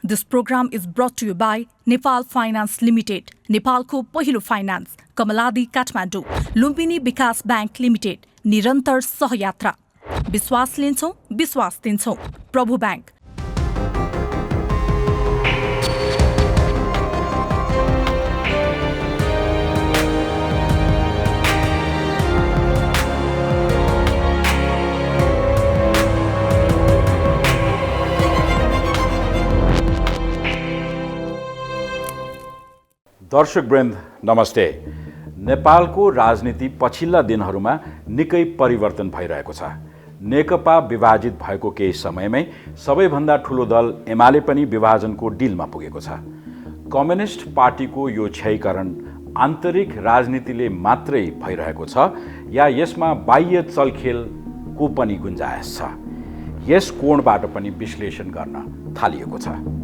This program is brought to you by Nepal Finance Limited, Nepalको पहिलो finance, Kamaladi Kathmandu, Lumbini विकास bank limited, निरन्तर सहयात्रा। विश्वास लिन्छौं, विश्वास दिन्छौं। प्रभु bank. दर्शकवृन्द नमस्ते। नेपालको राजनीति पछिल्ला दिनहरूमा निकै परिवर्तन भइरहेको छ। नेकपा विभाजित भएको केही समयमै सबैभन्दा ठूलो दल एमाले पनि विभाजनको डिलमा पुगेको छ। कम्युनिस्ट पार्टीको यो क्षयीकरण आन्तरिक राजनीतिले मात्रै भइरहेको छ या यसमा बाह्य चलखेलको पनि गुन्जायस छ? यस कोणबाट पनि विश्लेषण गर्न थालिएको छ।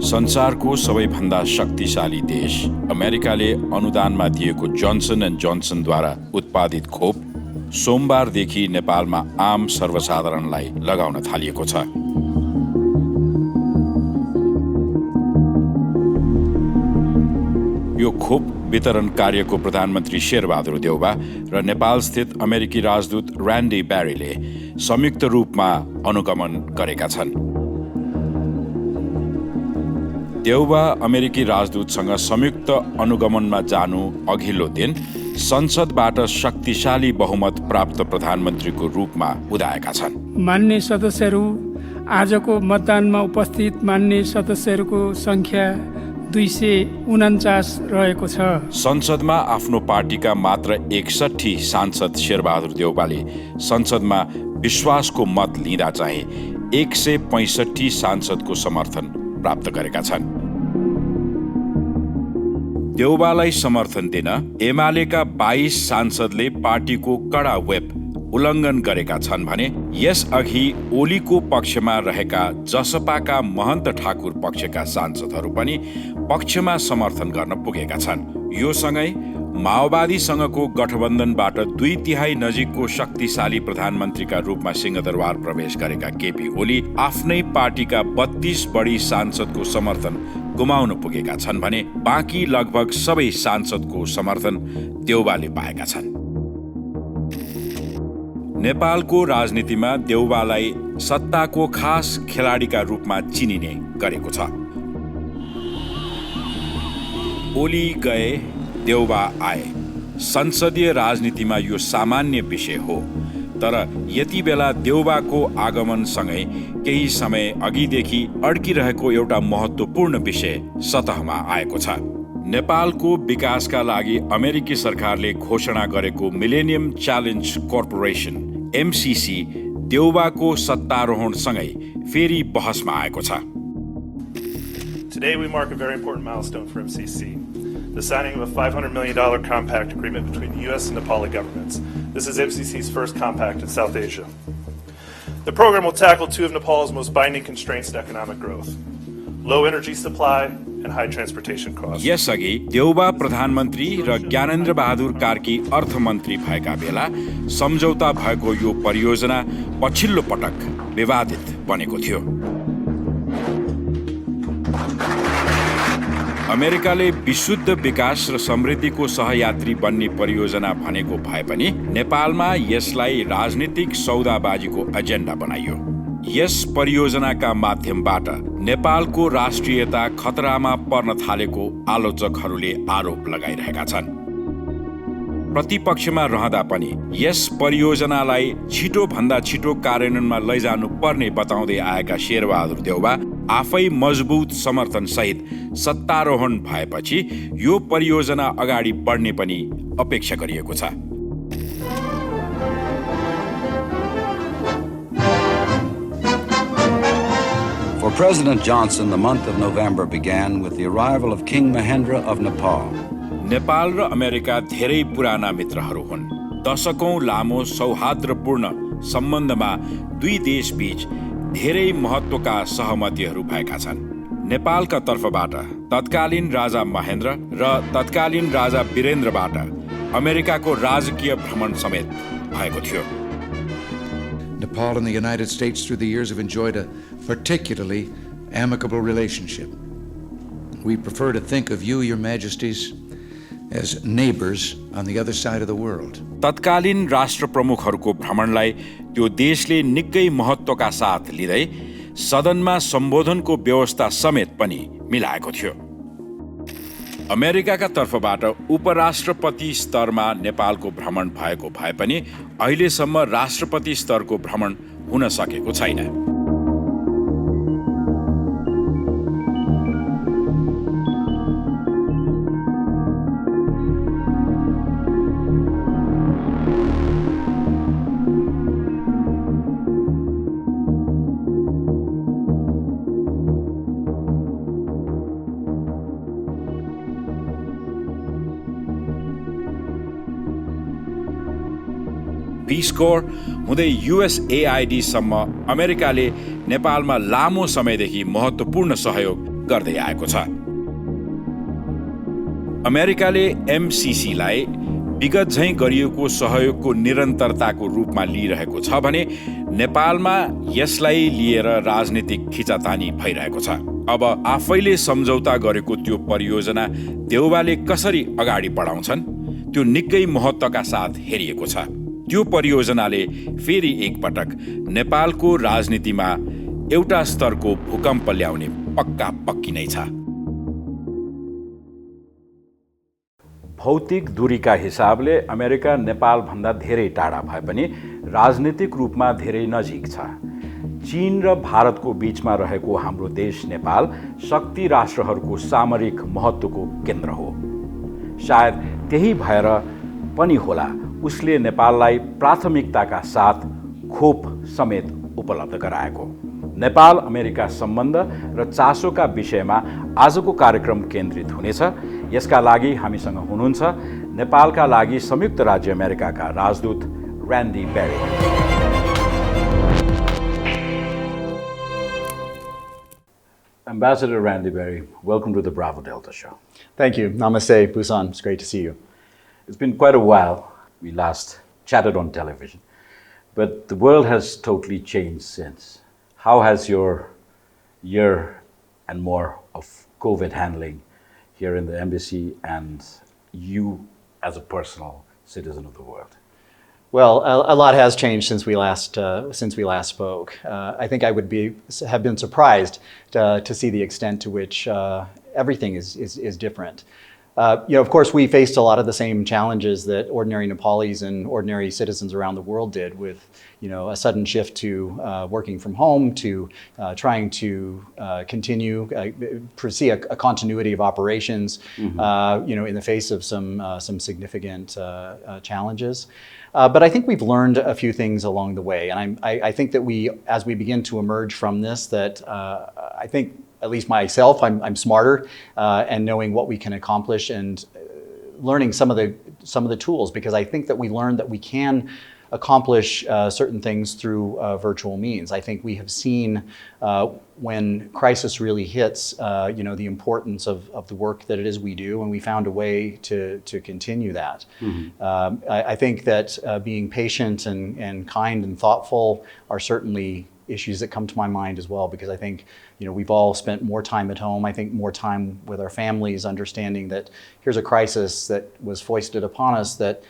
संसारको सबैभन्दा शक्तिशाली देश अमेरिकाले अनुदानमा दिएको जोन्सन एन्ड जोन्सनद्वारा उत्पादित खोप सोमबारदेखि नेपालमा आम सर्वसाधारणलाई लगाउन थालिएको छ। यो खोप वितरण कार्यको प्रधानमन्त्री शेरबहादुर देउवा र नेपालस्थित अमेरिकी राजदूत र्यान्डी ब्यारीले संयुक्त रूपमा अनुगमन गरेका छन्। देउवा अमेरिकी राजदूतसँग संयुक्त अनुगमनमा जानु अघिल्लो दिन संसदबाट शक्तिशाली बहुमत प्राप्त प्रधानमन्त्रीको रूपमा उदाएका छन्। मान्य सदस्यहरू, आजको मतदानमा उपस्थित मान्य सदस्यहरूको संख्या 249 रहेको छ। संसदमा आफ्नो पार्टीका मात्र 61 सांसद शेरबहादुर देउवाले संसदमा विश्वासको मत लिँदा चाहिँ 165 सांसदको समर्थन प्राप्त गरेका छन्। देउवालाई समर्थन दिन एमालेका 22 सांसदले पार्टीको कडा व्हिप उल्लङ्घन गरेका छन् भने यसअघि ओलीको पक्षमा रहेका जसपाका महन्त ठाकुर पक्षका सांसदहरू पनि पक्षमा समर्थन गर्न पुगेका छन्। यो सँगै माओवादीसँगको गठबन्धनबाट 2/3 नजिकको शक्तिशाली प्रधानमन्त्रीका रूपमा सिंहदरबार प्रवेश गरेका केपी ओली आफ्नै पार्टीका 32 बढी सांसदको समर्थन गुमाउन पुगेका छन् भने बाँकी लगभग सबै सांसदको समर्थन देउवाले पाएका छन्। नेपालको राजनीतिमा देउवालाई सत्ताको खास खेलाडीका रूपमा चिनिने गरेको छ। ओली गए, देउवा आए। संसदीय राजनीतिमा यो सामान्य विषय हो, तर यति बेला देउवाको आगमनसँगै केही समय अघिदेखि अड्किरहेको एउटा महत्त्वपूर्ण विषय सतहमा आएको छ। नेपालको विकासका लागि अमेरिकी सरकारले घोषणा गरेको मिलेनियम च्यालेन्ज कर्पोरेसन MCC देउवाको सत्तारोहणसँगै फेरि बहसमा आएको छ। Today we mark a very important milestone for MCC. The signing of a $500 million compact agreement between the U.S. and Nepali governments. This is MCC's first compact in South Asia. The program will tackle two of Nepal's most binding constraints to economic growth: low energy supply and high transportation costs. यसअघि देउवा प्रधानमन्त्री र ज्ञानेन्द्र बहादुर कार्की अर्थमन्त्री भएका बेला सम्झौता भएको यो परियोजना पछिल्लो पटक विवादित बनेको थियो। अमेरिकाले विशुद्ध विकास र समृद्धिको सहयात्री बन्ने परियोजना भनेको भए पनि नेपालमा यसलाई राजनीतिक सौदाबाजीको एजेन्डा बनाइयो। यस परियोजनाका माध्यमबाट नेपालको राष्ट्रियता खतरामा पर्न थालेको आलोचकहरूले आरोप लगाइरहेका छन्। प्रतिपक्षमा रहँदा पनि यस परियोजनालाई छिटो भन्दा छिटो कार्यान्वयनमा लैजानु पर्ने बताउँदै आएका शेरबहादुर देउवा आफै मजबुत समर्थन सहित सत्तारोहण भएपछि यो परियोजना अगाडि बढ्ने पनि अपेक्षा गरिएको छ। For President Johnson, the month of November began with the arrival of King Mahendra of Nepal. Nepal र अमेरिका धेरै पुराना मित्रहरू हुन्। दशकौं लामो सौहार्दपूर्ण सम्बन्धमा दुई देशबीच धेरै महत्त्वका सहमतिहरू भएका छन्। नेपालका तर्फबाट तत्कालीन राजा महेन्द्र र तत्कालीन राजा वीरेन्द्रबाट अमेरिकाको राजकीय भ्रमण समेत भएको थियो। Nepal and the United States through the years have enjoyed a particularly amicable relationship. We prefer to think of you, Your Majesties, as neighbors on the other side of the world. तत्कालीन राष्ट्र प्रमुखहरूको भ्रमणलाई त्यो देशले निकै महत्त्वका साथ लिँदै सदनमा सम्बोधनको व्यवस्था समेत पनि मिलाएको थियो। अमेरिकाका तर्फबाट उपराष्ट्रपति स्तरमा नेपालको भ्रमण भएको भए पनि अहिलेसम्म राष्ट्रपति स्तरको भ्रमण हुन सकेको छैन। पीस कोर हुँदै USAID सम्म अमेरिकाले नेपालमा लामो समयदेखि महत्त्वपूर्ण सहयोग गर्दै आएको छ। अमेरिकाले MCC लाई विगत झैं गरिएको सहयोगको निरन्तरताको रूपमा लिइरहेको छ भने नेपालमा यसलाई लिएर राजनीतिक खिचातानी भइरहेको छ। अब आफैले सम्झौता गरेको त्यो परियोजना देउबाले कसरी अगाडि बढाउँछन् त्यो निकै महत्त्वका साथ हेरिएको छ। त्यो परियोजनाले फेरि एकपटक नेपालको राजनीतिमा एउटा स्तरको भूकम्प ल्याउने पक्का पक्की नै छ। भौतिक दूरीका हिसाबले अमेरिका नेपाल भन्दा धेरै टाढा भए पनि राजनीतिक रूपमा धेरै नजिक छ। चीन र भारतको बीचमा रहेको हाम्रो देश नेपाल शक्ति राष्ट्रहरूको सामरिक महत्त्वको केन्द्र हो। सायद त्यही भएर पनि होला उसले नेपाललाई प्राथमिकताका साथ खोप समेत उपलब्ध गराएको। नेपाल अमेरिका सम्बन्ध र चासोका विषयमा आजको कार्यक्रम केन्द्रित हुनेछ। यसका लागि हामीसँग हुनुहुन्छ नेपालका लागि संयुक्त राज्य अमेरिकाका राजदूत र्यान्डी berry. Ambassador Randy Berry, welcome to the Bravo Delta show. Thank you. Namaste, Bhusan. It's great to see you. It's been quite a while. We last chatted on television, but the world has totally changed since. How has your year and more of COVID handling here in the embassy and you as a personal citizen of the world? Well, a lot has changed since we last spoke. I think I would have been surprised to see the extent to which everything is different. Of course, we faced a lot of the same challenges that ordinary Nepalis and ordinary citizens around the world did, with a sudden shift to working from home, to trying to continue, see a continuity of operations, in the face of some significant challenges. But I think we've learned a few things along the way, and I think that as we begin to emerge from this, that I think, at least myself, I'm smarter and knowing what we can accomplish and learning some of the tools, because I think that we learned that we can accomplish certain things through virtual means. I think we have seen when crisis really hits, the importance of the work that it is we do, and we found a way to continue that. Mm-hmm. I think that being patient and kind and thoughtful are certainly issues that come to my mind as well, because I think we've all spent more time at home. I think more time with our families, understanding that here's a crisis that was foisted upon us that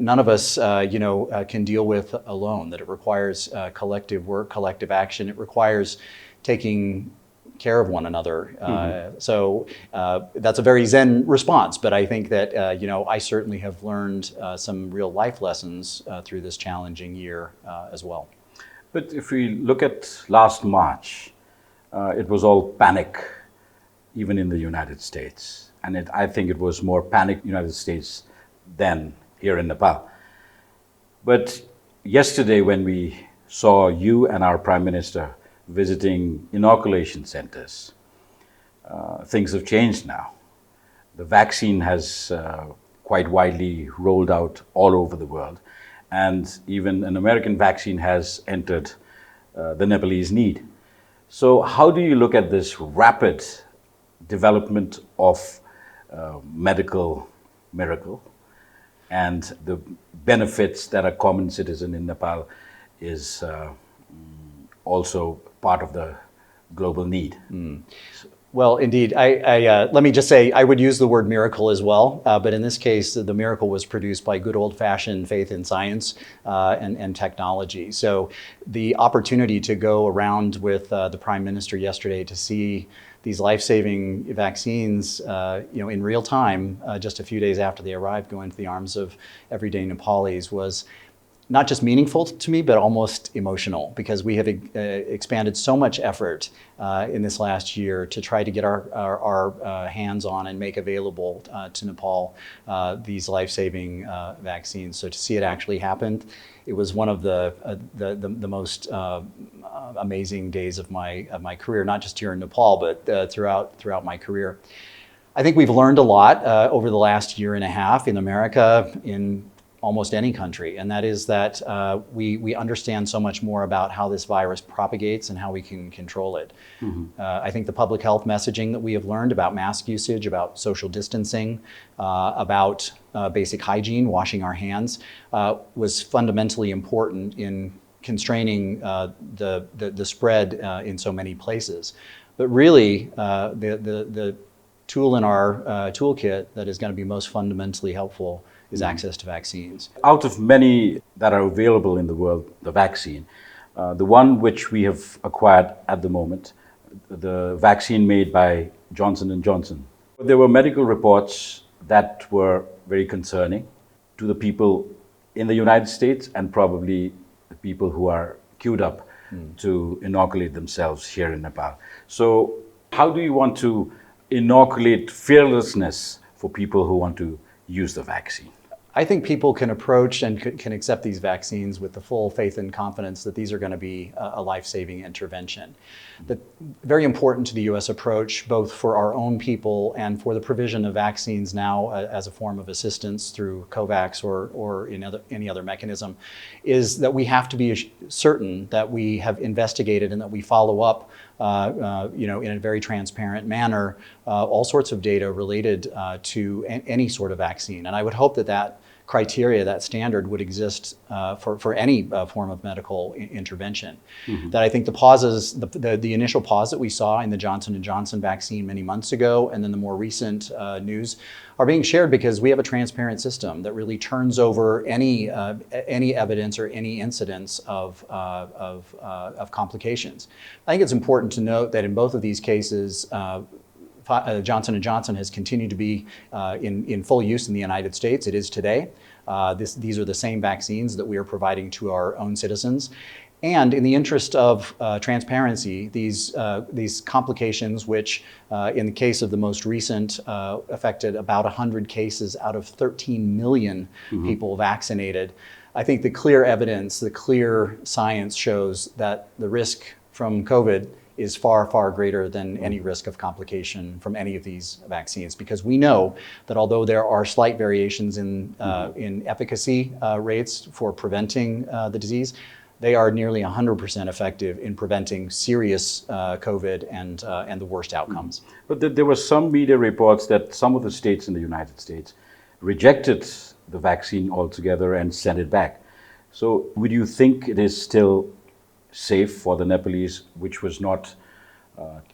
none of us can deal with alone. That it requires collective work, collective action. It requires taking care of one another. Mm-hmm. So that's a very Zen response, but I think that I certainly have learned some real life lessons through this challenging year as well. But if we look at last March, it was all panic, even in the United States. And I think it was more panic in the United States than here in Nepal. But yesterday when we saw you and our Prime Minister visiting inoculation centers, things have changed now. The vaccine has quite widely rolled out all over the world. And even an American vaccine has entered the Nepalese need. So how do you look at this rapid development of medical miracle, and the benefits that a common citizen in Nepal is also part of the global need. Well, indeed. Let me just say, I would use the word miracle as well, but in this case, the miracle was produced by good old-fashioned faith in science and technology. So the opportunity to go around with the Prime Minister yesterday to see these life-saving vaccines, in real time, just a few days after they arrived, go into the arms of everyday Nepalis was not just meaningful to me, but almost emotional, because we have expanded so much effort in this last year to try to get our hands on and make available to Nepal these life-saving vaccines. So to see it actually happen, it was one of the most amazing days of my career, not just here in Nepal, but throughout my career. I think we've learned a lot over the last year and a half in America, in almost any country, and that is that we understand so much more about how this virus propagates and how we can control it. I think the public health messaging that we have learned about mask usage, about social distancing, about basic hygiene, washing our hands, was fundamentally important in constraining the spread in so many places. But really, the tool in our toolkit that is going to be most fundamentally helpful is access to vaccines. Out of many that are available in the world, the vaccine, the one which we have acquired at the moment, the vaccine made by Johnson & Johnson. There were medical reports that were very concerning to the people in the United States and probably the people who are queued up to inoculate themselves here in Nepal. So how do you want to inoculate fearlessness for people who want to use the vaccine? I think people can approach and can accept these vaccines with the full faith and confidence that these are going to be a life-saving intervention. But very important to the U.S. approach, both for our own people and for the provision of vaccines now as a form of assistance through COVAX or in any other mechanism, is that we have to be certain that we have investigated and that we follow up in a very transparent manner, all sorts of data related to any sort of vaccine. And I would hope that criteria, that standard would exist for any form of medical intervention. That I think the pauses, the initial pause that we saw in the Johnson & Johnson vaccine many months ago, and then the more recent news, are being shared because we have a transparent system that really turns over any evidence or any incidents of complications. I think it's important to note that in both of these cases, Johnson & Johnson has continued to be in full use in the United States. It is today. These are the same vaccines that we are providing to our own citizens. And in the interest of transparency, these complications, which in the case of the most recent affected about 100 cases out of 13 million people vaccinated, I think the clear evidence, the clear science shows that the risk from COVID is far, far greater than any risk of complication from any of these vaccines, because we know that although there are slight variations in efficacy rates for preventing the disease, they are nearly 100% effective in preventing serious COVID and the worst outcomes. But there were some media reports that some of the states in the United States rejected the vaccine altogether and sent it back. So would you think it is still safe for the Nepalese, which was not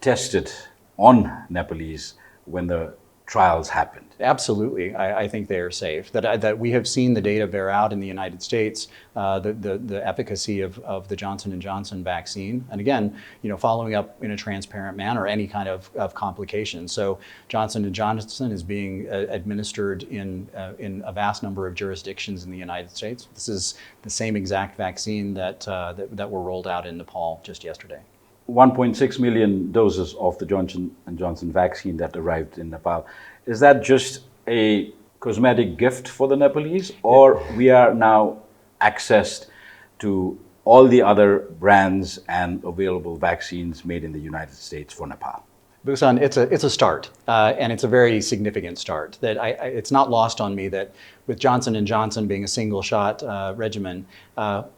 tested on Nepalese when the trials happened? Absolutely, I think they are safe. That we have seen the data bear out in the United States, the efficacy of the Johnson & Johnson vaccine, and again, following up in a transparent manner any kind of complication. So Johnson & Johnson is being administered in a vast number of jurisdictions in the United States. This is the same exact vaccine that were rolled out in Nepal just yesterday. 1.6 million doses of the Johnson & Johnson vaccine that arrived in Nepal. Is that just a cosmetic gift for the Nepalese, or we are now accessed to all the other brands and available vaccines made in the United States for Nepal? Bhusan, it's a start, and it's a very significant start. It's not lost on me that with Johnson & Johnson being a single-shot regimen,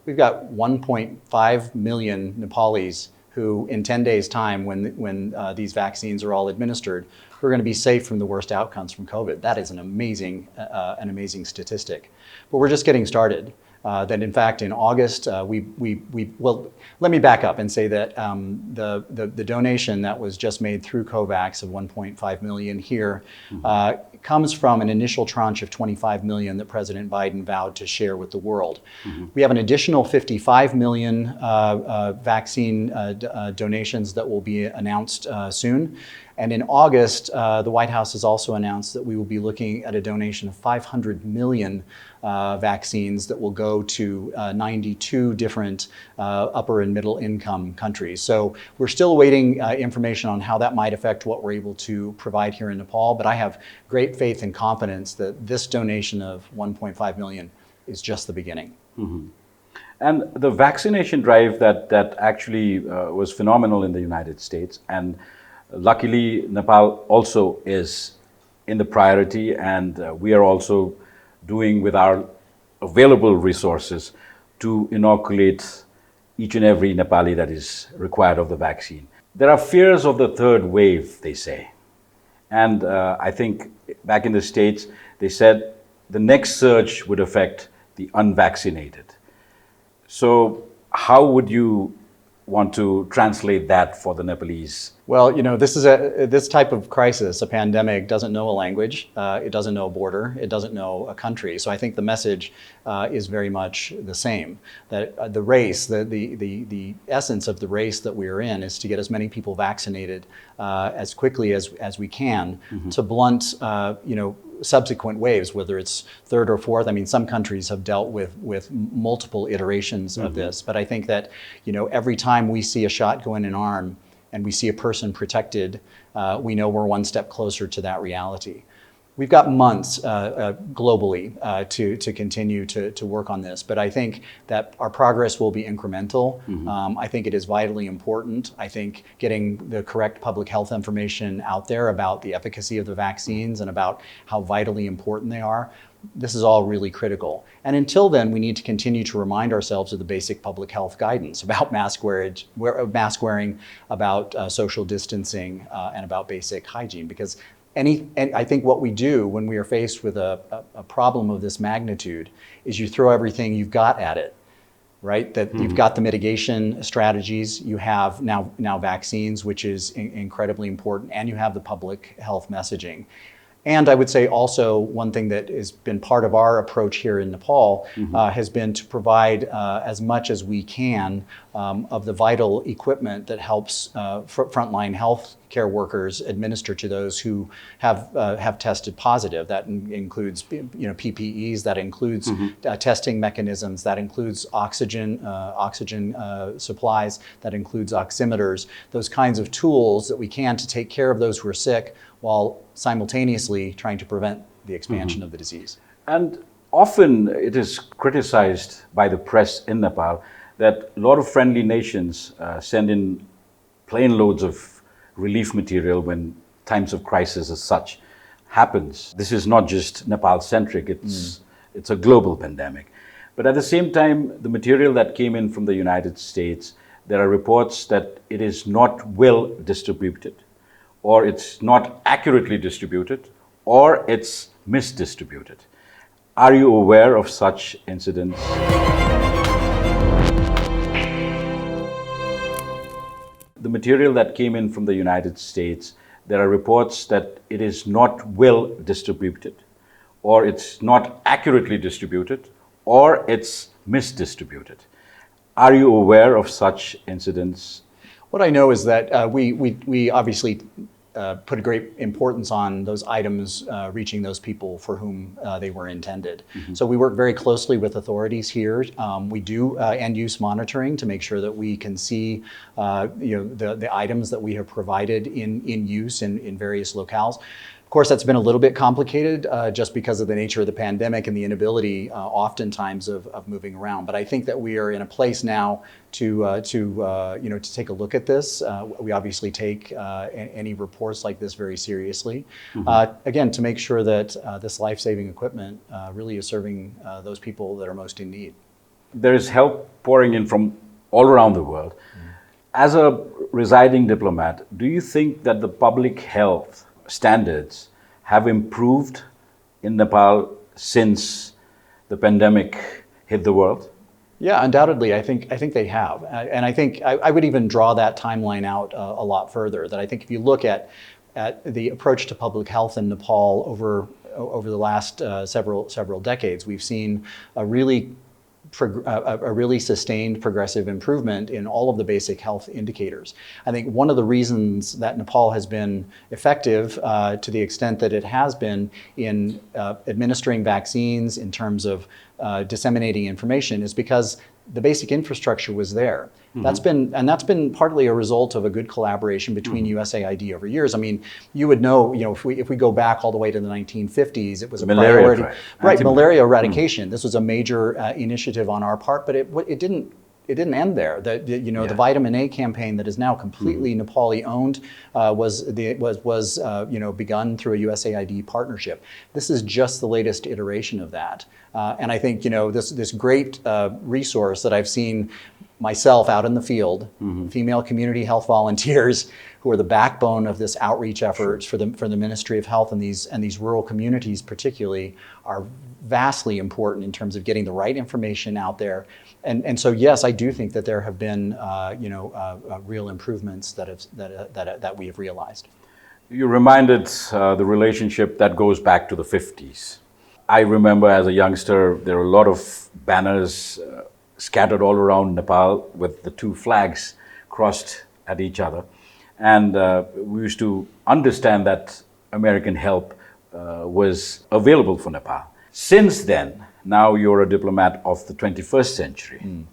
we've got 1.5 million Nepalis who in 10 days' time, when these vaccines are all administered, who are going to be safe from the worst outcomes from COVID. That is an amazing statistic. But we're just getting started. That in fact in August, well, let me back up and say that the donation that was just made through COVAX of 1.5 million here comes from an initial tranche of 25 million that President Biden vowed to share with the world. We have an additional 55 million vaccine donations that will be announced soon. And in August, the White House has also announced that we will be looking at a donation of 500 million vaccines that will go to 92 different upper and middle income countries. So we're still awaiting information on how that might affect what we're able to provide here in Nepal, but I have great faith and confidence that this donation of 1.5 million is just the beginning. And the vaccination drive that actually was phenomenal in the United States, and luckily Nepal also is in the priority, and we are also doing with our available resources to inoculate each and every Nepali that is required of the vaccine. There are fears of the third wave, they say. And I think back in the States, they said the next surge would affect the unvaccinated. So how would you want to translate that for the Nepalese? Well, you know, this type of crisis, a pandemic, doesn't know a language, it doesn't know a border, it doesn't know a country. So I think the message is very much the same. That the race, the essence of the race that we are in, is to get as many people vaccinated as quickly as we can to blunt, subsequent waves, whether it's third or fourth. I mean, some countries have dealt with multiple iterations of this, but I think that, every time we see a shot go in an arm and we see a person protected, we know we're one step closer to that reality. We've got months globally to continue to work on this, but I think that our progress will be incremental. I think it is vitally important. I think getting the correct public health information out there about the efficacy of the vaccines and about how vitally important they are, this is all really critical. And until then, we need to continue to remind ourselves of the basic public health guidance about mask wearing, about social distancing, and about basic hygiene, because and I think what we do when we are faced with a problem of this magnitude is you throw everything you've got at it, right? That you've got the mitigation strategies, you have now vaccines, which is incredibly important, and you have the public health messaging. And I would say also one thing that has been part of our approach here in Nepal has been to provide as much as we can of the vital equipment that helps frontline health care workers administer to those who have tested positive. That includes PPEs, that includes testing mechanisms, that includes oxygen supplies, that includes oximeters, those kinds of tools that we can to take care of those who are sick while simultaneously trying to prevent the expansion of the disease. And often it is criticized by the press in Nepal that a lot of friendly nations send in plane loads of relief material when times of crisis as such happens. This is not just Nepal-centric, it's a global pandemic. But at the same time, the material that came in from the United States, there are reports that it is not well distributed, or it's not accurately distributed, or it's misdistributed. Are you aware of such incidents? The material that came in from the United States, there are reports that it is not well distributed, or it's not accurately distributed, or it's misdistributed. Are you aware of such incidents? What I know is that we obviously put a great importance on those items reaching those people for whom they were intended. So we work very closely with authorities here. We do end-use monitoring to make sure that we can see the items that we have provided in use in various locales. Of course, that's been a little bit complicated just because of the nature of the pandemic and the inability oftentimes of moving around. But I think that we are in a place now to take a look at this. We obviously take any reports like this very seriously. Again, to make sure that this life-saving equipment really is serving those people that are most in need. There is help pouring in from all around the world. As a residing diplomat, do you think that the public health standards have improved in Nepal since the pandemic hit the world? Yeah, undoubtedly, I think they have, and I think I would even draw that timeline out a lot further. That I think if you look at the approach to public health in Nepal over the last several decades, we've seen a really sustained progressive improvement in all of the basic health indicators. I think one of the reasons that Nepal has been effective to the extent that it has been in administering vaccines, in terms of disseminating information, is because the basic infrastructure was there. That's been partly a result of a good collaboration between USAID over years. I mean, you would know, if we go back all the way to the 1950s, it was a priority, right? Malaria eradication. This was a major initiative on our part, but it didn't end there. The vitamin A campaign that is now completely Nepali owned was begun through a USAID partnership. This is just the latest iteration of that, and I think this great resource that I've seen myself out in the field, female community health volunteers who are the backbone of this outreach efforts for the Ministry of Health and these rural communities particularly, are vastly important in terms of getting the right information out there. And so yes, I do think that there have been real improvements that we have realized. You reminded the relationship that goes back to the 50s. I remember as a youngster, there were a lot of banners scattered all around Nepal with the two flags crossed at each other. And we used to understand that American help was available for Nepal. Since then, now you're a diplomat of the 21st century.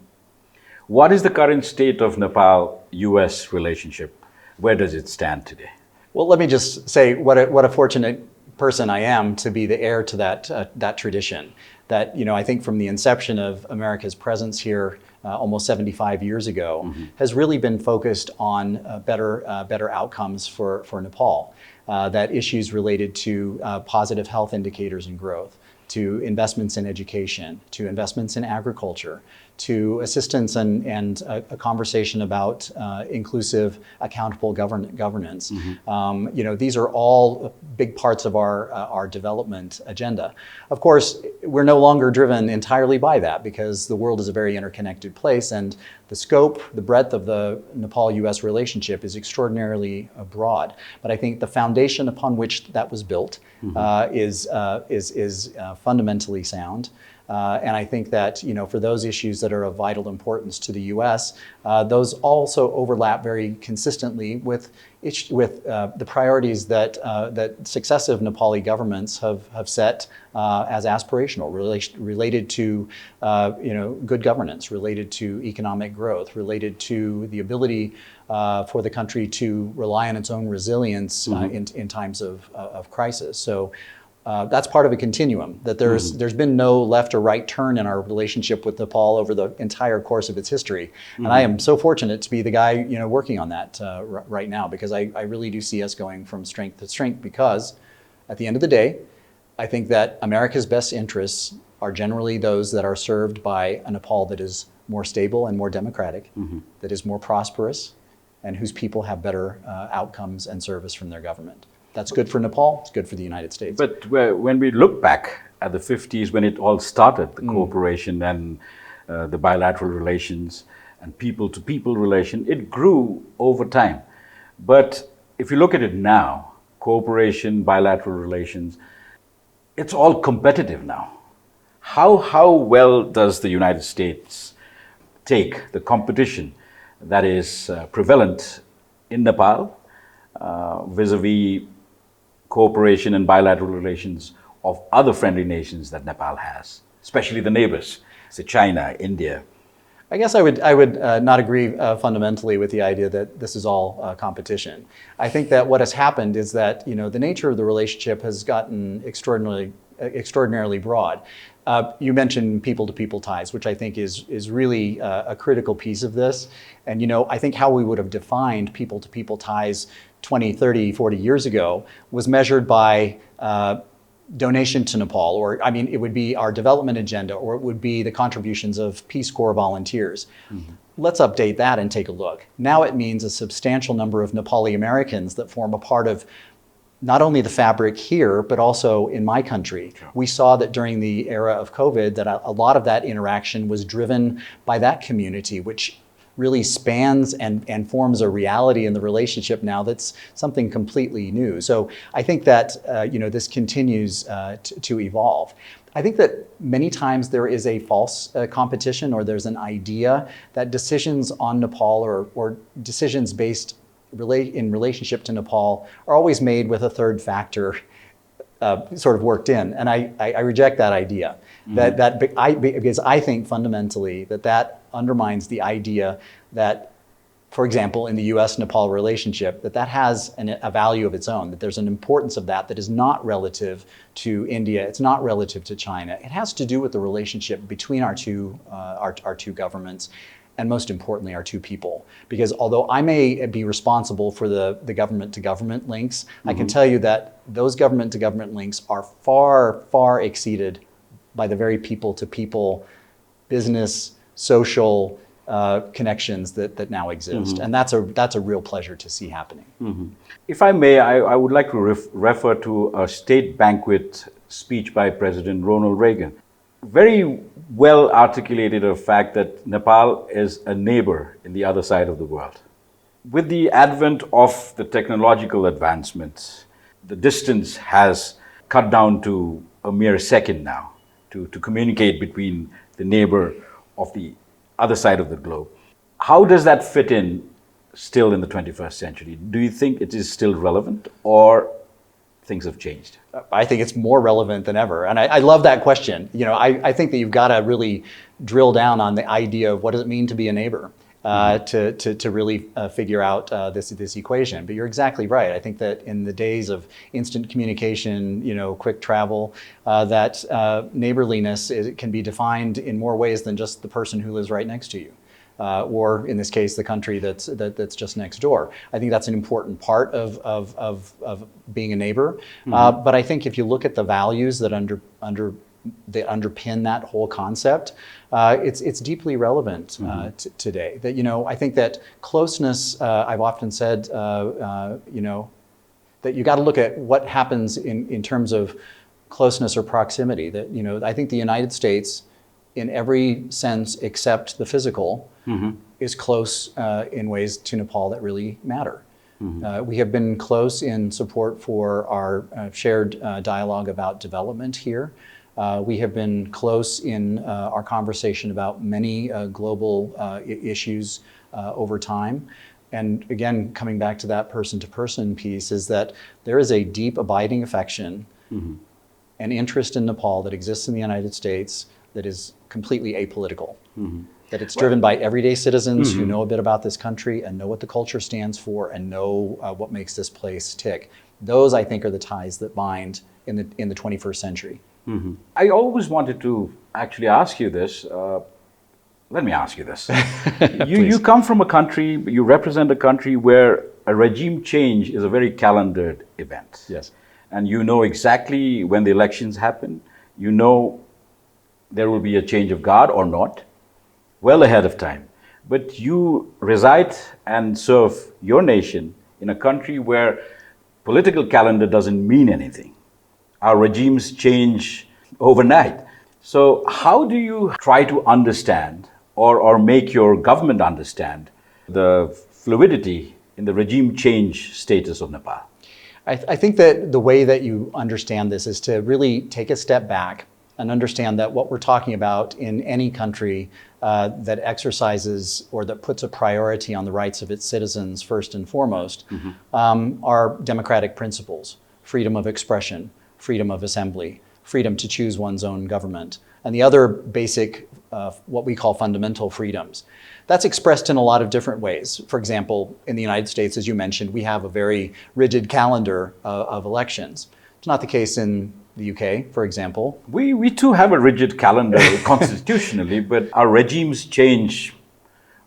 What is the current state of Nepal-US relationship? Where does it stand today? Well, let me just say what a fortunate person I am to be the heir to that tradition. That I think from the inception of America's presence here almost 75 years ago has really been focused on better outcomes for Nepal. That issues related to positive health indicators and growth, to investments in education, to investments in agriculture, to assistance and a conversation about inclusive, accountable governance. These are all big parts of our development agenda. Of course, we're no longer driven entirely by that because the world is a very interconnected place, and the scope, the breadth of the Nepal-US relationship is extraordinarily broad. But I think the foundation upon which that was built is fundamentally sound. And I think that for those issues that are of vital importance to the U.S., those also overlap very consistently with the priorities that successive Nepali governments have set as aspirational, related to good governance, related to economic growth, related to the ability for the country to rely on its own resilience in times of crisis. So. That's part of a continuum, that there's been no left or right turn in our relationship with Nepal over the entire course of its history. And I am so fortunate to be the guy working on that right now, because I really do see us going from strength to strength, because at the end of the day, I think that America's best interests are generally those that are served by a Nepal that is more stable and more democratic, that is more prosperous, and whose people have better outcomes and service from their government. That's good for Nepal, it's good for the United States. But when we look back at the 50s, when it all started, the cooperation and the bilateral relations and people-to-people relation, it grew over time. But if you look at it now, cooperation, bilateral relations, it's all competitive now. How well does the United States take the competition that is prevalent in Nepal vis-a-vis cooperation and bilateral relations of other friendly nations that Nepal has, especially the neighbors, say China, India? I guess I would not agree fundamentally with the idea that this is all competition. I think that what has happened is that the nature of the relationship has gotten extraordinarily broad. You mentioned people-to-people ties, which I think is really a critical piece of this. And I think how we would have defined people-to-people ties 20, 30, 40 years ago was measured by donation to Nepal, or I mean, it would be our development agenda, or it would be the contributions of Peace Corps volunteers. Let's update that and take a look. Now it means a substantial number of Nepali Americans that form a part of not only the fabric here, but also in my country. Sure. We saw that during the era of COVID that a lot of that interaction was driven by that community, which really spans and forms a reality in the relationship now that's something completely new. So I think that this continues to evolve. I think that many times there is a false competition, or there's an idea that decisions on Nepal or decisions based in relationship to Nepal are always made with a third factor sort of worked in, and I reject that idea. Because I think fundamentally that undermines the idea that, for example, in the U.S.-Nepal relationship, that has a value of its own, that there's an importance of that is not relative to India, it's not relative to China. It has to do with the relationship between our two governments, and most importantly, our two people. Because although I may be responsible for the government-to-government links, I can tell you that those government-to-government links are far, far exceeded by the very people-to-people, business, social connections that now exist. And that's a real pleasure to see happening. If I may, I would like to refer to a state banquet speech by President Ronald Reagan. Very well articulated a fact that Nepal is a neighbor in the other side of the world. With the advent of the technological advancements, the distance has cut down to a mere second now to communicate between the neighbor of the other side of the globe. How does that fit in still in the 21st century? Do you think it is still relevant, or things have changed? I think it's more relevant than ever. And I love that question. I think that you've got to really drill down on the idea of what does it mean to be a neighbor to really figure out this equation. But you're exactly right. I think that in the days of instant communication, quick travel, that neighborliness can be defined in more ways than just the person who lives right next to you. Or in this case, the country that's just next door. I think that's an important part of being a neighbor. But I think if you look at the values that underpin that whole concept, it's deeply relevant today. That I think that closeness. I've often said, that you got to look at what happens in terms of closeness or proximity. That I think the United States, in every sense except the physical, is close in ways to Nepal that really matter. We have been close in support for our shared dialogue about development here. We have been close in our conversation about many global issues over time. And again, coming back to that person-to-person piece, is that there is a deep abiding affection and interest in Nepal that exists in the United States that is completely apolitical. That it's driven by everyday citizens who know a bit about this country and know what the culture stands for and know what makes this place tick. Those, I think, are the ties that bind in the 21st century. I always wanted to actually ask you this. Let me ask you this. You come from a country, you represent a country where a regime change is a very calendared event. Yes. And you know exactly when the elections happen. You know there will be a change of guard or not, well ahead of time. But you reside and serve your nation in a country where political calendar doesn't mean anything. Our regimes change overnight. So how do you try to understand or make your government understand the fluidity in the regime change status of Nepal? I think that the way that you understand this is to really take a step back and understand that what we're talking about in any country that exercises or that puts a priority on the rights of its citizens first and foremost are democratic principles: freedom of expression, freedom of assembly, freedom to choose one's own government, and the other basic, what we call fundamental freedoms. That's expressed in a lot of different ways. For example, in the United States, as you mentioned, we have a very rigid calendar of elections. It's not the case in the UK, for example. We too have a rigid calendar constitutionally, but our regimes change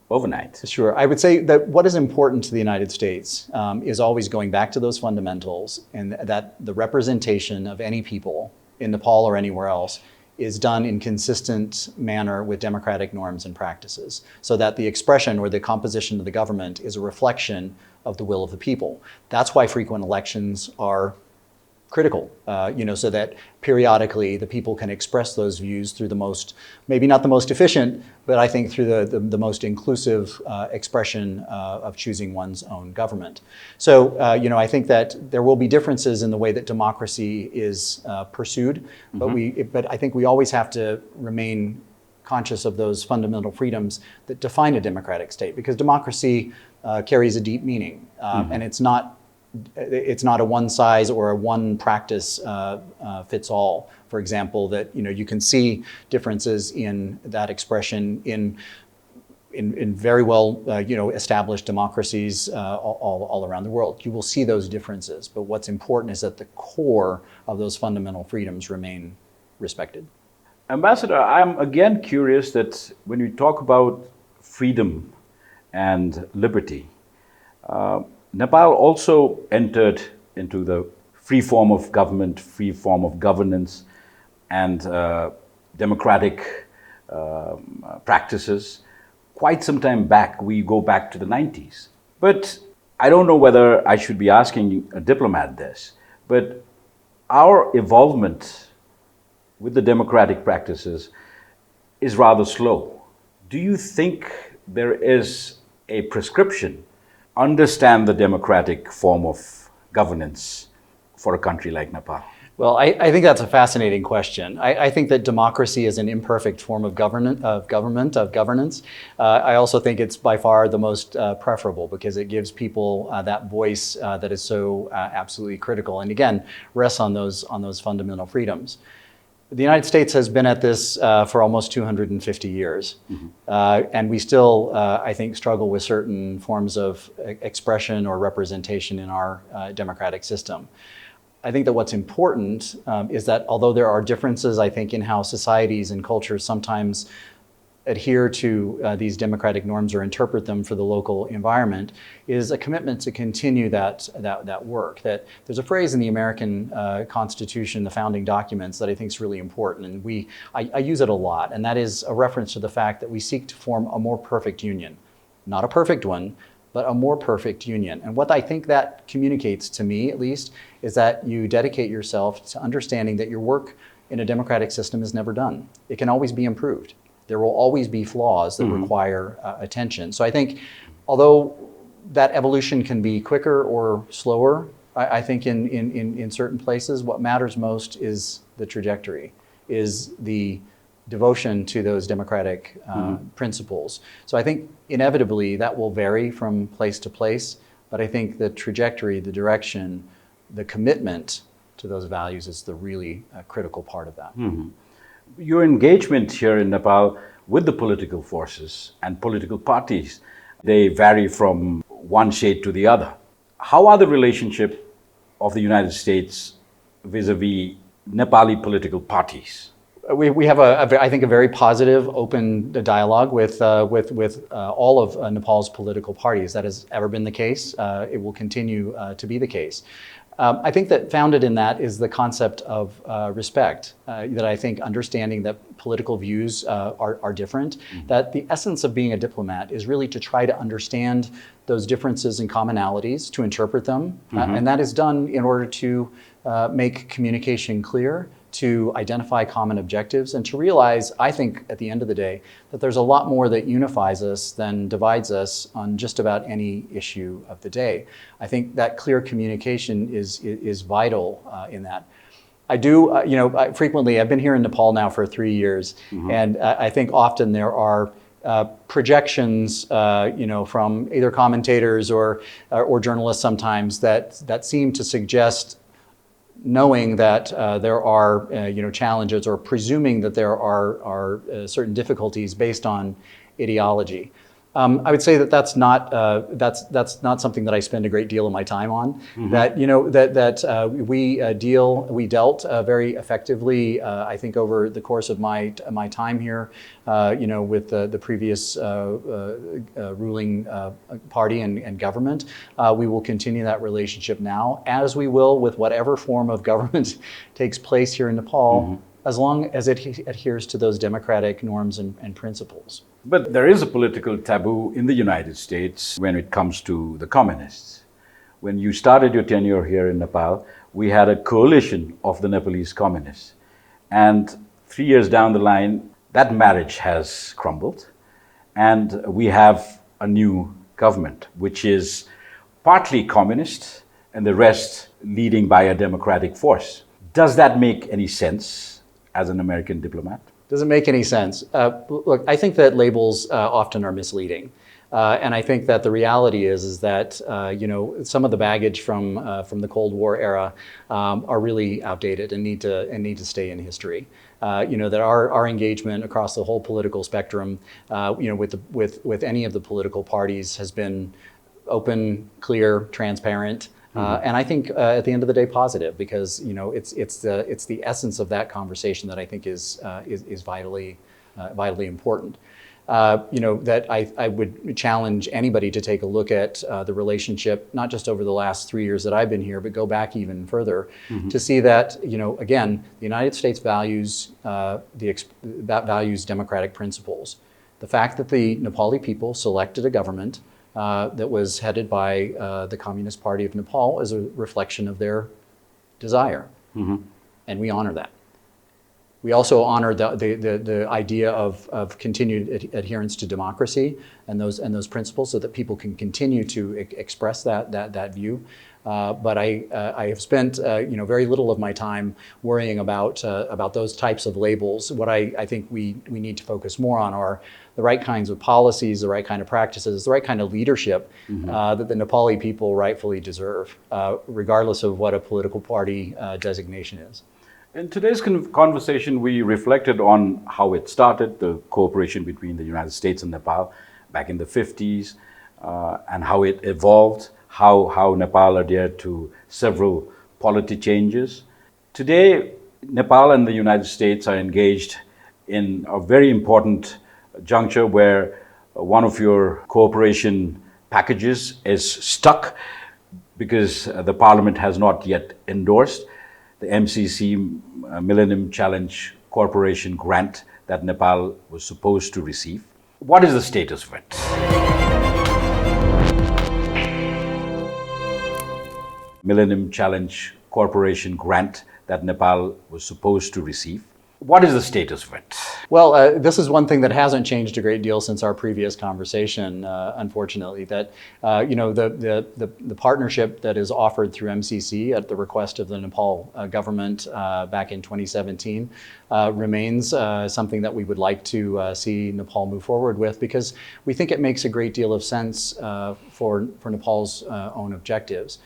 overnight. Sure. I would say that what is important to the United States is always going back to those fundamentals, and that the representation of any people in Nepal or anywhere else is done in consistent manner with democratic norms and practices, so that the expression or the composition of the government is a reflection of the will of the people. That's why frequent elections are critical, so that periodically the people can express those views through the most, maybe not the most efficient, but I think through the most inclusive expression of choosing one's own government. So, I think that there will be differences in the way that democracy is pursued, but I think we always have to remain conscious of those fundamental freedoms that define a democratic state, because democracy carries a deep meaning, and it's not a one size or a one practice fits all. For example, that you can see differences in that expression in very well established democracies all around the world. You will see those differences, but what's important is that the core of those fundamental freedoms remain respected. Ambassador, I'm again curious that when you talk about freedom and liberty, Nepal also entered into the free form of government, free form of governance, and democratic practices quite some time back. We go back to the 90s. But I don't know whether I should be asking a diplomat this, but our involvement with the democratic practices is rather slow. Do you think there is a prescription understand the democratic form of governance for a country like Nepal? Well, I think that's a fascinating question. I think that democracy is an imperfect form of governance. I also think it's by far the most preferable, because it gives people that voice that is so absolutely critical, and again, rests on those fundamental freedoms. The United States has been at this for almost 250 years, and we still, I think, struggle with certain forms of expression or representation in our democratic system. I think that what's important is that although there are differences, I think, in how societies and cultures sometimes adhere to these democratic norms or interpret them for the local environment, is a commitment to continue that work. That there's a phrase in the American Constitution, the founding documents, that I think is really important, and I use it a lot, and that is a reference to the fact that we seek to form a more perfect union. Not a perfect one, but a more perfect union. And what I think that communicates to me, at least, is that you dedicate yourself to understanding that your work in a democratic system is never done. It can always be improved. There will always be flaws that require attention. So I think, although that evolution can be quicker or slower, I think in certain places, what matters most is the trajectory, is the devotion to those democratic principles. So I think inevitably that will vary from place to place, but I think the trajectory, the direction, the commitment to those values is the really critical part of that. Your engagement here in Nepal with the political forces and political parties, they vary from one shade to the other. How are the relationship of the United States vis-a-vis Nepali political parties? We have, I think, a very positive, open dialogue with all of Nepal's political parties. That has ever been the case. It will continue to be the case. I think that founded in that is the concept of respect, that I think understanding that political views are different, that the essence of being a diplomat is really to try to understand those differences and commonalities, to interpret them, and that is done in order to make communication clear, to identify common objectives, and to realize, I think, at the end of the day, that there's a lot more that unifies us than divides us on just about any issue of the day. I think that clear communication is vital in that. I do, frequently, I've been here in Nepal now for 3 years, and I think often there are projections, from either commentators or journalists sometimes that seem to suggest, knowing that there are challenges, or presuming that there are certain difficulties based on ideology. I would say that that's not something that I spend a great deal of my time on. That we dealt very effectively. I think over the course of my time here, with the previous ruling party and government, we will continue that relationship now, as we will with whatever form of government takes place here in Nepal, as long as it adheres to those democratic norms and principles. But there is a political taboo in the United States when it comes to the communists. When you started your tenure here in Nepal, we had a coalition of the Nepalese communists. And 3 years down the line, that marriage has crumbled. And we have a new government, which is partly communist and the rest leading by a democratic force. Does that make any sense as an American diplomat? Doesn't make any sense. Look, I think that labels often are misleading. And I think that the reality is that some of the baggage from the Cold War era are really outdated and need to stay in history. That our engagement across the whole political spectrum, with any of the political parties has been open, clear, transparent. And I think at the end of the day, positive, because it's the essence of that conversation that I think is vitally important. That I would challenge anybody to take a look at the relationship, not just over the last 3 years that I've been here, but go back even further to see that, again, the United States values values democratic principles. The fact that the Nepali people selected a government that was headed by the Communist Party of Nepal is a reflection of their desire, and we honor that. We also honor the idea of continued adherence to democracy and those principles, so that people can continue to express that view. But I have spent very little of my time worrying about those types of labels. What I think we need to focus more on are the right kinds of policies, the right kind of practices, the right kind of leadership that the Nepali people rightfully deserve, regardless of what a political party designation is. In today's conversation, we reflected on how it started, the cooperation between the United States and Nepal back in the 50s, and how it evolved, how Nepal adhered to several polity changes. Today, Nepal and the United States are engaged in a very important juncture where one of your cooperation packages is stuck because the Parliament has not yet endorsed the MCC Millennium Challenge Corporation grant that Nepal was supposed to receive. What is the status of it? Millennium Challenge Corporation grant that Nepal was supposed to receive. What is the status of it? Well, this is one thing that hasn't changed a great deal since our previous conversation, unfortunately, that the partnership that is offered through MCC at the request of the Nepal government back in 2017 remains something that we would like to see Nepal move forward with, because we think it makes a great deal of sense for Nepal's own objectives.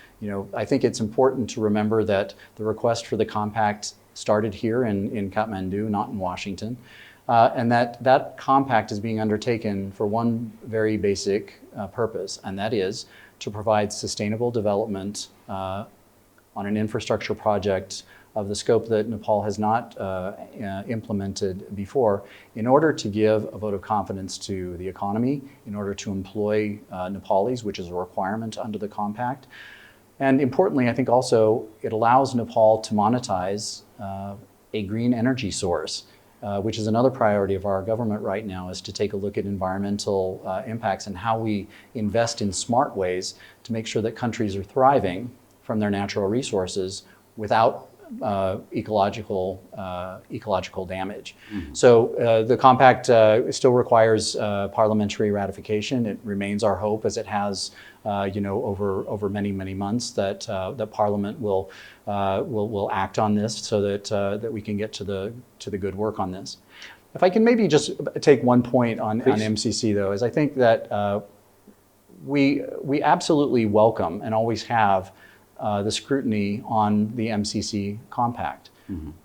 I think it's important to remember that the request for the compact started here in Kathmandu, not in Washington, and that compact is being undertaken for one very basic purpose, and that is to provide sustainable development on an infrastructure project of the scope that Nepal has not implemented before, in order to give a vote of confidence to the economy, in order to employ Nepalis, which is a requirement under the compact. And importantly, I think also it allows Nepal to monetize a green energy source, which is another priority of our government right now, is to take a look at environmental impacts and how we invest in smart ways to make sure that countries are thriving from their natural resources without ecological damage. So the compact still requires parliamentary ratification. It remains our hope, as it has over many months, that Parliament will act on this, so that we can get to the good work on this. If I can maybe just take one point on MCC, though, is I think that we absolutely welcome and always have the scrutiny on the MCC compact.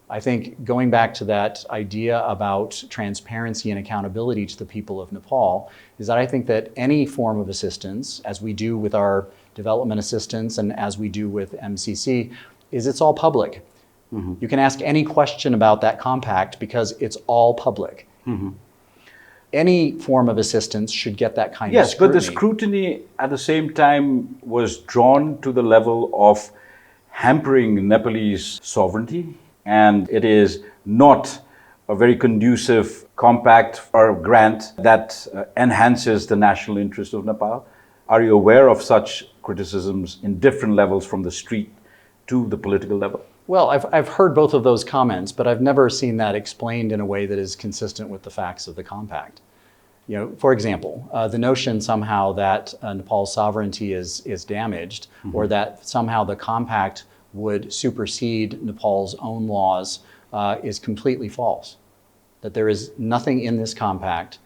I think going back to that idea about transparency and accountability to the people of Nepal is that I think that any form of assistance, as we do with our development assistance and as we do with MCC, is it's all public. You can ask any question about that compact because it's all public. Any form of assistance should get that kind of Yes, but scrutiny. the scrutiny at the same time was drawn to the level of hampering Nepalese sovereignty, and it is not a very conducive compact or grant that enhances the national interest of Nepal. Are you aware of such criticisms in different levels from the street to the political level? Well, I've heard both of those comments, but I've never seen that explained in a way that is consistent with the facts of the compact. You know, for example, the notion somehow that Nepal's sovereignty is damaged, or that somehow the compact would supersede Nepal's own laws is completely false. That there is nothing in this compact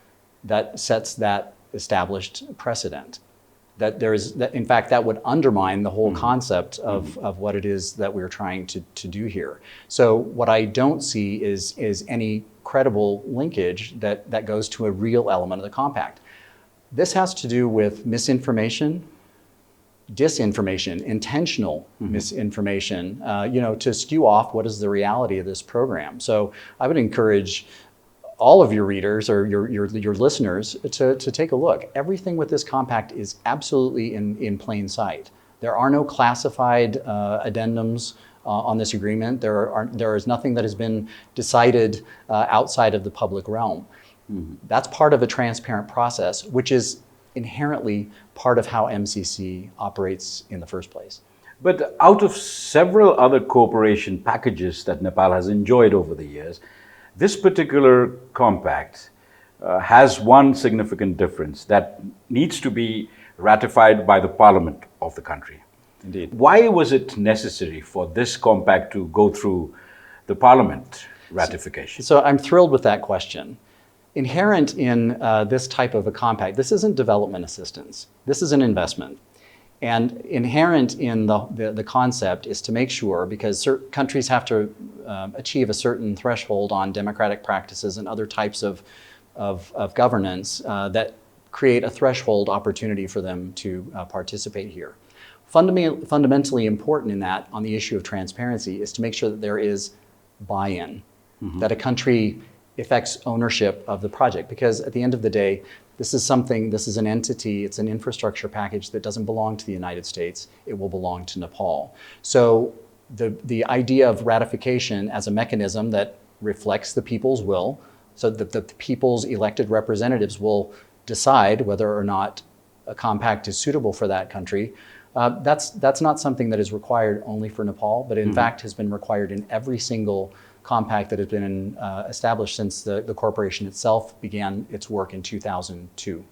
that sets that established precedent. That there is, that in fact, that would undermine the whole concept of what it is that we're trying to do here. So what I don't see is any credible linkage that goes to a real element of the compact. This has to do with misinformation, disinformation, intentional misinformation, to skew off what is the reality of this program. So I would encourage all of your readers or your listeners to take a look. Everything with this compact is absolutely in plain sight. There are no classified addendums on this agreement. There is nothing that has been decided outside of the public realm. That's part of a transparent process, which is inherently part of how MCC operates in the first place. But out of several other cooperation packages that Nepal has enjoyed over the years, this particular compact has one significant difference that needs to be ratified by the parliament of the country. Indeed. Why was it necessary for this compact to go through the parliament ratification? So I'm thrilled with that question. Inherent in this type of a compact, this isn't development assistance. This is an investment. And inherent in the concept is to make sure, because countries have to achieve a certain threshold on democratic practices and other types of governance that create a threshold opportunity for them to participate here. Fundamentally important in that, on the issue of transparency, is to make sure that there is buy-in, that a country affects ownership of the project. Because at the end of the day, this is an entity, it's an infrastructure package that doesn't belong to the United States, it will belong to Nepal. So the idea of ratification as a mechanism that reflects the people's will, so that the people's elected representatives will decide whether or not a compact is suitable for that country, that's not something that is required only for Nepal, but in fact has been required in every single compact that has been established since the corporation itself began its work in 2002.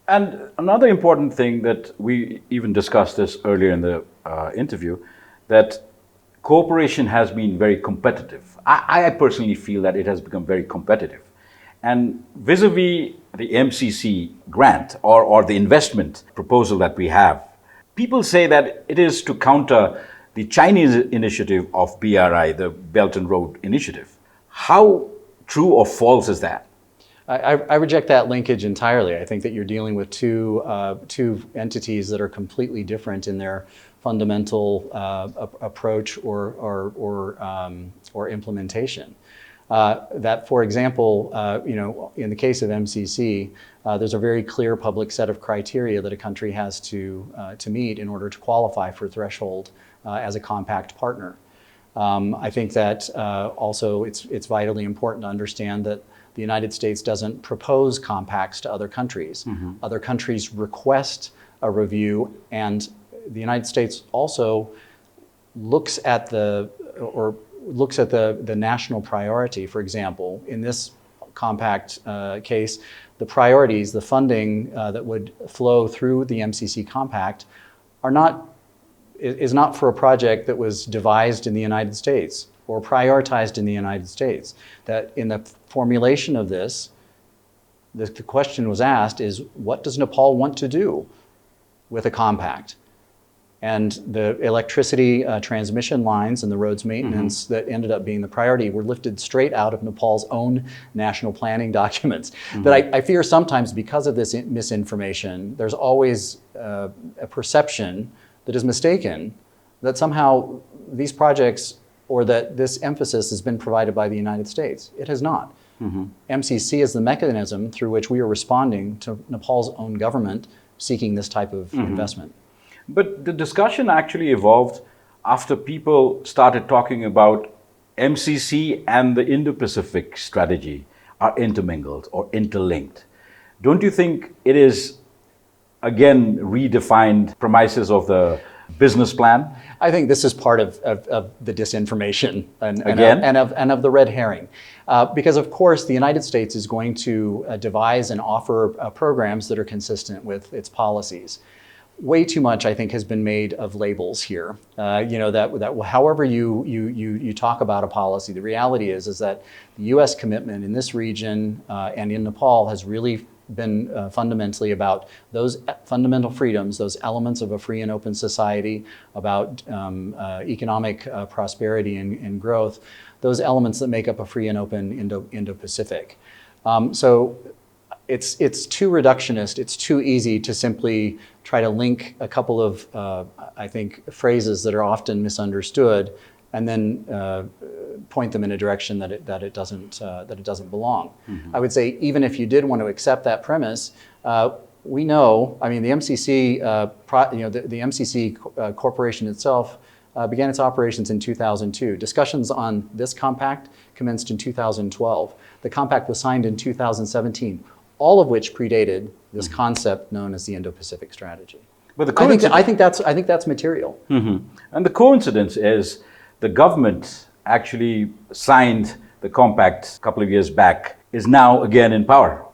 And another important thing that we even discussed this earlier in the interview, that cooperation has been very competitive. I personally feel that it has become very competitive. And vis-a-vis the MCC grant or the investment proposal that we have, people say that it is to counter the Chinese initiative of BRI, the Belt and Road Initiative. How true or false is that? I reject that linkage entirely. I think that you're dealing with two entities that are completely different in their fundamental approach or implementation. That, for example, in the case of MCC, there's a very clear public set of criteria that a country has to meet in order to qualify for threshold as a compact partner. I think that also it's vitally important to understand that the United States doesn't propose compacts to other countries. Other countries request a review, and the United States also looks at the national priority. For example, in this compact case, the priorities, the funding that would flow through the MCC compact is not for a project that was devised in the United States or prioritized in the United States. That in the formulation of this, the question was asked is, what does Nepal want to do with a compact? And the electricity transmission lines and the roads maintenance that ended up being the priority were lifted straight out of Nepal's own national planning documents. But I fear sometimes because of this misinformation, there's always a perception that is mistaken that somehow these projects or that this emphasis has been provided by the United States. It has not. MCC is the mechanism through which we are responding to Nepal's own government seeking this type of investment. But the discussion actually evolved after people started talking about MCC and the Indo-Pacific strategy are intermingled or interlinked. Don't you think it is, again, redefined premises of the business plan? I think this is part of the disinformation and of the red herring. Because of course the United States is going to devise and offer programs that are consistent with its policies. Way too much, I think, has been made of labels here. That however you talk about a policy, the reality is that the U.S. commitment in this region and in Nepal has really been fundamentally about those fundamental freedoms, those elements of a free and open society, about economic prosperity and growth, those elements that make up a free and open Indo-Pacific. So it's too reductionist, it's too easy to simply try to link a couple of, I think, phrases that are often misunderstood and then point them in a direction that it doesn't belong. I would say even if you did want to accept that premise, we know, I mean, the MCC, the MCC corporation itself began its operations in 2002. Discussions on this compact commenced in 2012. The compact was signed in 2017, all of which predated this concept known as the Indo-Pacific strategy. But I think that's material. And the coincidence is the government actually signed the compact a couple of years back, is now again in power.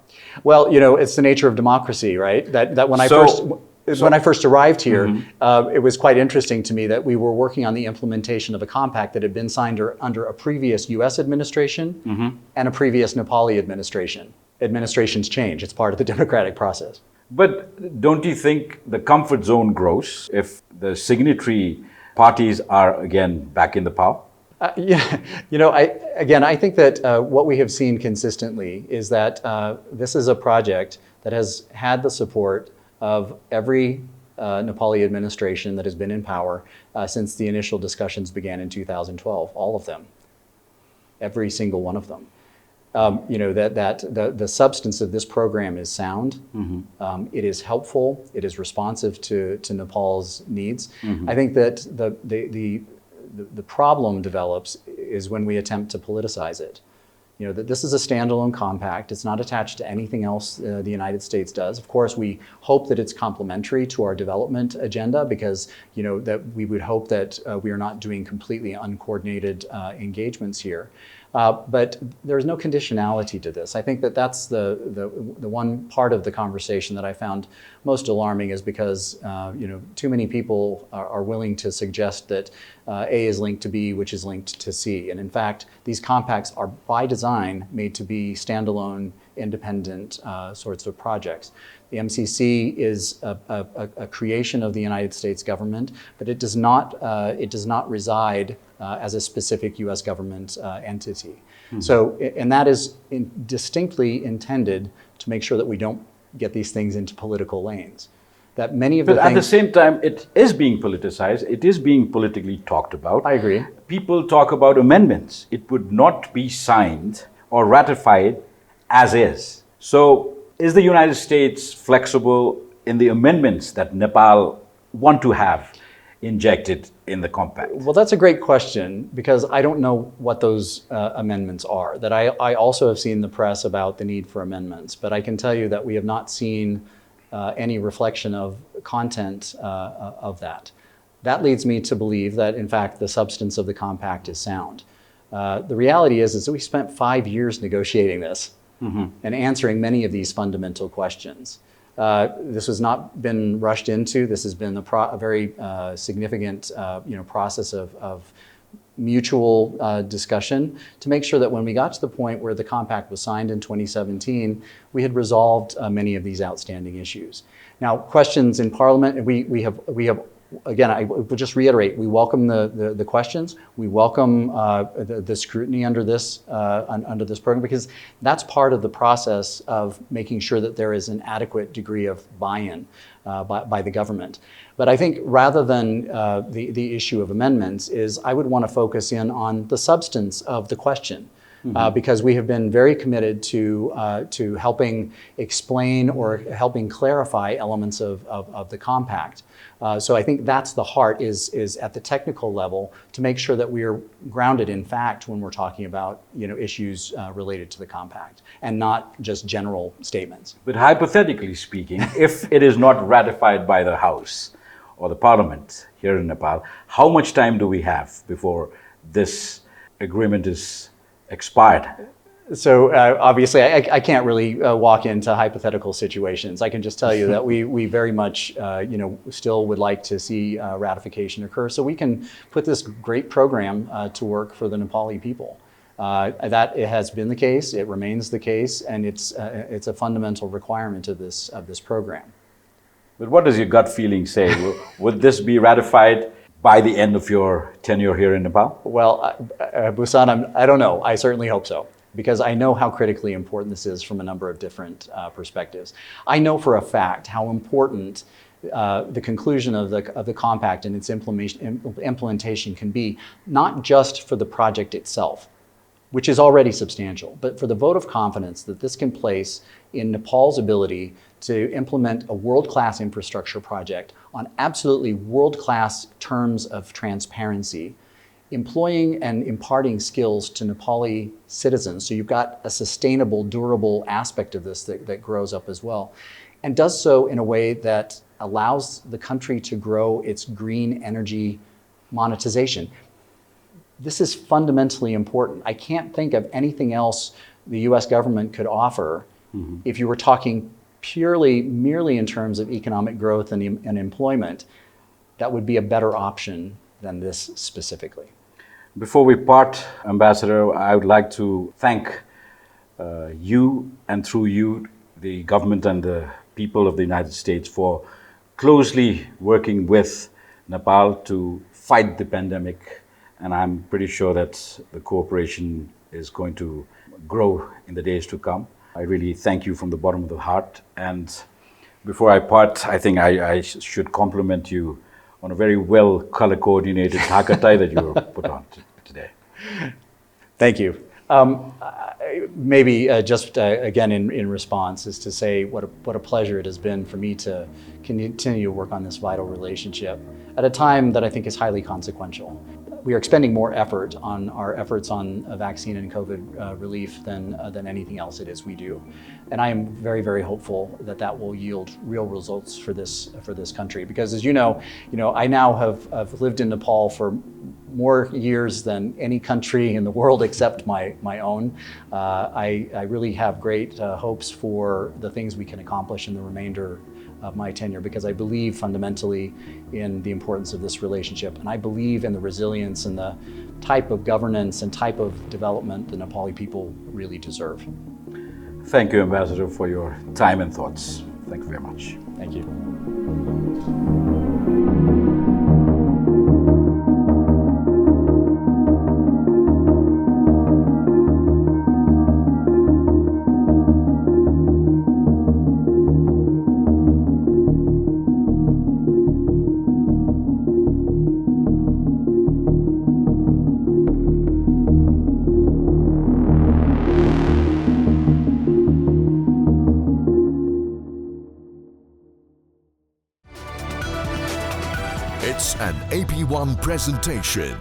Well, it's the nature of democracy, right? That when I first arrived here, it was quite interesting to me that we were working on the implementation of a compact that had been signed under a previous U.S. administration and a previous Nepali administration. Administrations change. It's part of the democratic process. But don't you think the comfort zone grows if the signatory parties are again back in the power? Yeah, I think that what we have seen consistently is that this is a project that has had the support of every Nepali administration that has been in power since the initial discussions began in 2012, all of them, every single one of them. The substance of this program is sound. It is helpful. It is responsive to Nepal's needs. I think that the problem develops is when we attempt to politicize it. That this is a standalone compact. It's not attached to anything else the United States does. Of course, we hope that it's complementary to our development agenda because, that we would hope that we are not doing completely uncoordinated engagements here. But there's no conditionality to this. I think that that's the one part of the conversation that I found most alarming is because too many people are willing to suggest that A is linked to B, which is linked to C. And in fact, these compacts are by design made to be standalone, independent sorts of projects. The MCC is a creation of the United States government, but it does not reside as a specific U.S. government entity. So, and that is distinctly intended to make sure that we don't get these things into political lanes. That many of the things— But at the same time, it is being politicized. It is being politically talked about. I agree. People talk about amendments. It would not be signed or ratified as is. So is the United States flexible in the amendments that Nepal want to have injected in the compact? Well, that's a great question because I don't know what those amendments are. That I also have seen the press about the need for amendments, but I can tell you that we have not seen any reflection of content of that. That leads me to believe that, in fact, the substance of the compact is sound. The reality is that we spent 5 years negotiating this and answering many of these fundamental questions. This has not been rushed into. This has been a very significant process of mutual discussion to make sure that when we got to the point where the compact was signed in 2017, we had resolved many of these outstanding issues. Now, questions in Parliament, we have again, I would just reiterate, we welcome the questions. We welcome the scrutiny under this program, because that's part of the process of making sure that there is an adequate degree of buy-in by the government. But I think rather than the issue of amendments is I would want to focus in on the substance of the question. Because we have been very committed to helping explain or helping clarify elements of the compact. So I think that's the heart, is at the technical level, to make sure that we are grounded in fact when we're talking about issues related to the compact, and not just general statements. But hypothetically speaking, if it is not ratified by the House or the Parliament here in Nepal, how much time do we have before this agreement is expired? So obviously, I can't really walk into hypothetical situations. I can just tell you that we very much, still would like to see ratification occur, so we can put this great program to work for the Nepali people. That it has been the case, it remains the case, and it's a fundamental requirement of this program. But what does your gut feeling say? Would this be ratified by the end of your tenure here in Nepal? Well, Bhusan, I don't know. I certainly hope so, because I know how critically important this is from a number of different perspectives. I know for a fact how important the conclusion of the compact and its implementation can be, not just for the project itself, which is already substantial, but for the vote of confidence that this can place in Nepal's ability to implement a world-class infrastructure project on absolutely world-class terms of transparency, employing and imparting skills to Nepali citizens. So you've got a sustainable, durable aspect of this that grows up as well, and does so in a way that allows the country to grow its green energy monetization. This is fundamentally important. I can't think of anything else the US government could offer if you were talking merely in terms of economic growth and employment. That would be a better option than this specifically. Before we part, Ambassador, I would like to thank you, and through you, the government and the people of the United States, for closely working with Nepal to fight the pandemic. And I'm pretty sure that the cooperation is going to grow in the days to come. I really thank you from the bottom of the heart. And before I part, I think I should compliment you on a very well color-coordinated dhaka tie that you put on today. Thank you. Maybe just again in response is to say what a pleasure it has been for me to continue to work on this vital relationship at a time that I think is highly consequential. We are expending more effort on our efforts on vaccine and COVID relief than anything else it is we do. And I am very, very hopeful that that will yield real results for this country. Because as you know, I now have lived in Nepal for more years than any country in the world except my own. I really have great hopes for the things we can accomplish in the remainder of my tenure, because I believe fundamentally in the importance of this relationship, and I believe in the resilience and the type of governance and type of development the Nepali people really deserve. Thank you, Ambassador, for your time and thoughts. Thank you very much. Thank you. It's an AP1 presentation.